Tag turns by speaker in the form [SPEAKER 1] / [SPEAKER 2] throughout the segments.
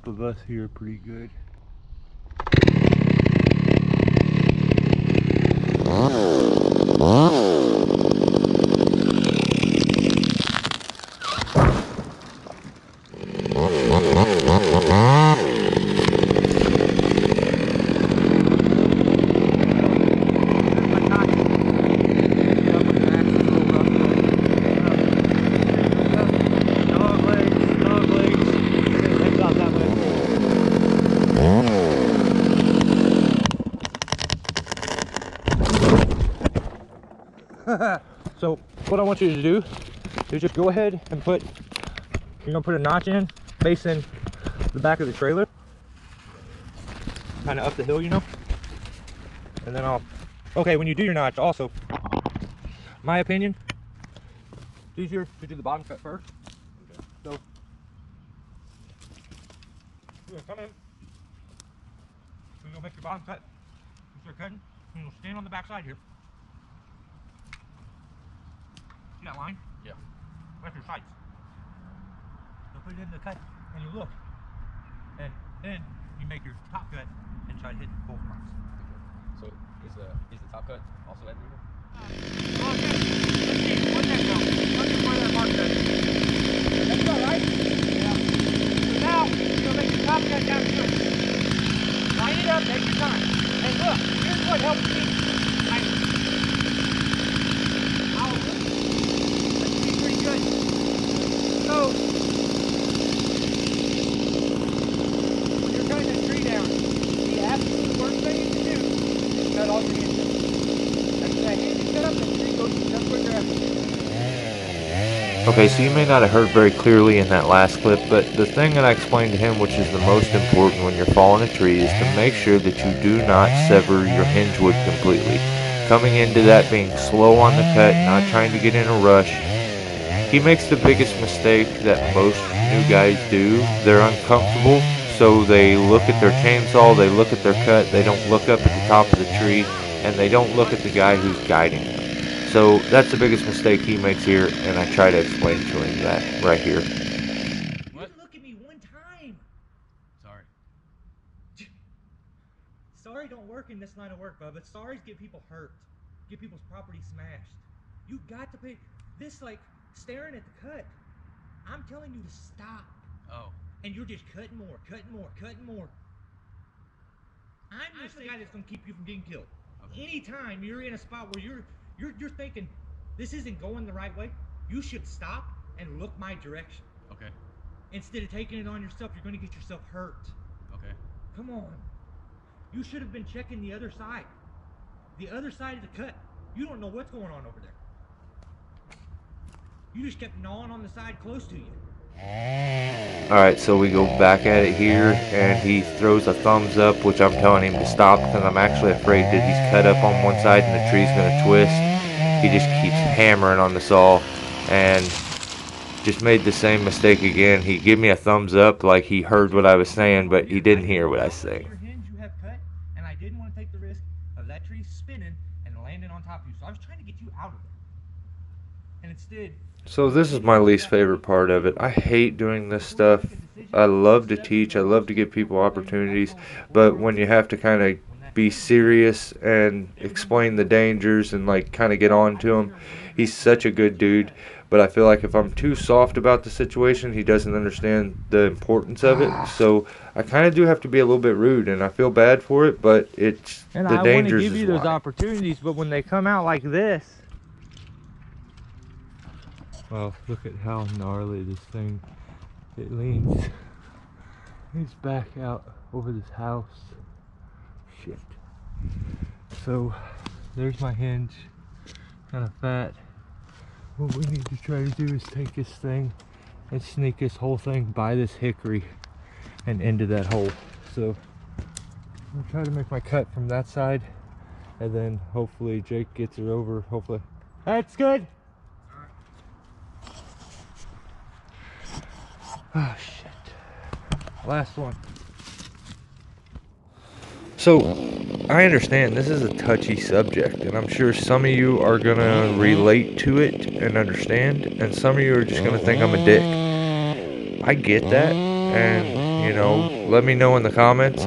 [SPEAKER 1] top of us here pretty good. So what I want you to do is just go ahead and you're gonna put a notch in facing the back of the trailer, kind of up the hill, you know. And then okay, when you do your notch, also, my opinion, it's easier to do the bottom cut first. Okay. So you're gonna come in, you're gonna make your bottom cut, you start cutting, and you'll stand on the back side here. See that line?
[SPEAKER 2] Yeah.
[SPEAKER 1] That's your sights. So put it in the cut and you look. And then you make your top cut and try to hit both marks.
[SPEAKER 2] Okay. So is the top cut also at river?
[SPEAKER 1] Well, yeah. Let's see. Where'd that go? Let's see where that mark cut is. That's all right. Yeah. So now you're gonna make your top cut down here. Line it up, take your time. And look, here's what helps me. So, when you're cutting a tree down, the absolute worst thing you can do is cut all your hinges. After that hinge is cut up, the tree goes to jump quicker after.
[SPEAKER 3] Okay, so you may not have heard very clearly in that last clip, but the thing that I explained to him, which is the most important when you're falling a tree, is to make sure that you do not sever your hinge wood completely. Coming into that being slow on the cut, not trying to get in a rush. He makes the biggest mistake that most new guys do. They're uncomfortable, so they look at their chainsaw, they look at their cut, they don't look up at the top of the tree, and they don't look at the guy who's guiding them. So that's the biggest mistake he makes here, and I try to explain to him that right here.
[SPEAKER 1] What? Look at me one time.
[SPEAKER 2] Sorry.
[SPEAKER 1] Sorry don't work in this line of work, bud, but sorries get people hurt. Get people's property smashed. You got to pay this, like, staring at the cut. I'm telling you to stop.
[SPEAKER 2] Oh.
[SPEAKER 1] And you're just cutting more, cutting more, cutting more. I'm just the guy that's gonna keep you from getting killed. Okay. Anytime you're in a spot where you're thinking this isn't going the right way, you should stop and look my direction.
[SPEAKER 2] Okay.
[SPEAKER 1] Instead of taking it on yourself, you're gonna get yourself hurt.
[SPEAKER 2] Okay.
[SPEAKER 1] Come on. You should have been checking the other side. The other side of the cut. You don't know what's going on over there. You just kept gnawing on the side close to you.
[SPEAKER 3] Alright, so we go back at it here, and he throws a thumbs up, which I'm telling him to stop because I'm actually afraid that he's cut up on one side and the tree's going to twist. He just keeps hammering on the saw and just made the same mistake again. He gave me a thumbs up like he heard what I was saying, but he didn't hear what I was saying.
[SPEAKER 1] Your hinge you have cut, and I didn't want to take the risk of that tree spinning and landing on top of you. So I was trying to get you out of there. And instead...
[SPEAKER 3] So this is my least favorite part of it. I hate doing this stuff. I love to teach. I love to give people opportunities. But when you have to kind of be serious and explain the dangers and like kind of get on to him, he's such a good dude. But I feel like if I'm too soft about the situation, he doesn't understand the importance of it. So I kind of do have to be a little bit rude, and I feel bad for it. But it's
[SPEAKER 1] and
[SPEAKER 3] the dangers.
[SPEAKER 1] I want to give you those opportunities, but when they come out like this. Well, look at how gnarly this thing, it leans. He's back out over this house. Shit. So, there's my hinge, kind of fat. What we need to try to do is take this thing and sneak this whole thing by this hickory and into that hole. So, I'm gonna try to make my cut from that side, and then hopefully Jake gets her over, hopefully. That's good! Oh shit. Last one.
[SPEAKER 3] So, I understand this is a touchy subject, and I'm sure some of you are going to relate to it and understand, and some of you are just going to think I'm a dick. I get that, and, you know, let me know in the comments.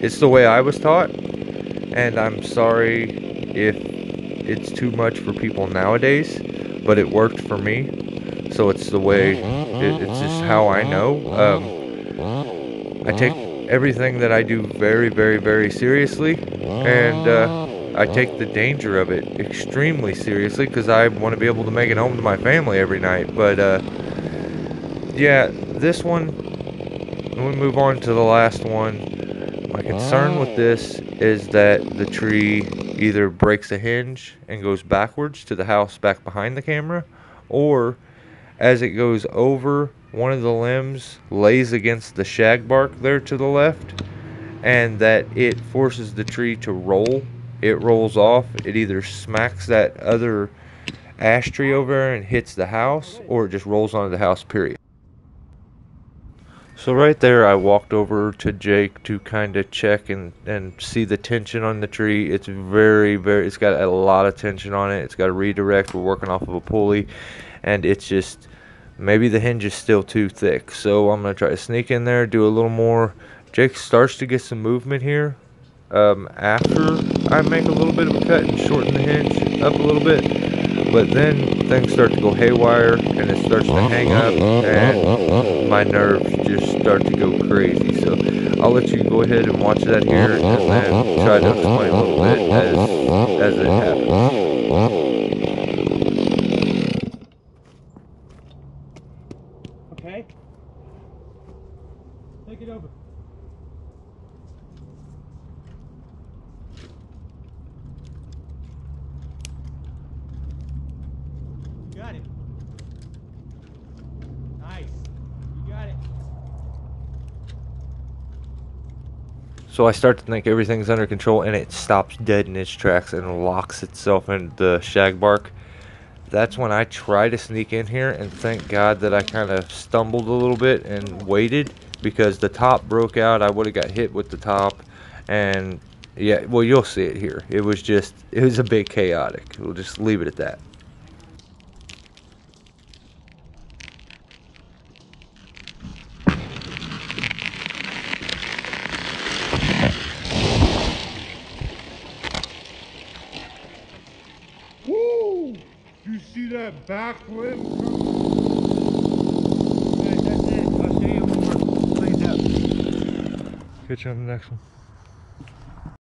[SPEAKER 3] It's the way I was taught, and I'm sorry if it's too much for people nowadays, but it worked for me. So it's the way, it's just how I know. I take everything that I do very, very, very seriously, and I take the danger of it extremely seriously because I want to be able to make it home to my family every night. But yeah, this one, when we move on to the last one, my concern with this is that the tree either breaks a hinge and goes backwards to the house back behind the camera, or as it goes over, one of the limbs lays against the shag bark there to the left, and that it forces the tree to roll. It rolls off. It either smacks that other ash tree over there and hits the house, or it just rolls onto the house, period. So right there, I walked over to Jake to kind of check and see the tension on the tree. It's it's got a lot of tension on it. It's got a redirect. We're working off of a pulley, and it's just, maybe the hinge is still too thick. So I'm going to try to sneak in there, do a little more. Jake starts to get some movement here. After I make a little bit of a cut and shorten the hinge up a little bit, but then things start to go haywire and it starts to hang up and my nerves just start to go crazy. So I'll let you go ahead and watch that here and then try to explain a little bit as it happens.
[SPEAKER 1] Okay. Take it over. You got it. Nice. You got it.
[SPEAKER 3] So I start to think everything's under control, and it stops dead in its tracks and locks itself in the shag bark. That's when I try to sneak in here, and thank God that I kind of stumbled a little bit and waited, because the top broke out. I would have got hit with the top, and yeah, well, you'll see it here. It was a bit chaotic. We'll just leave it at that.
[SPEAKER 1] Woo! You see that back limb? That's it. I'll see you when we're cleaned up. Catch you on the next one.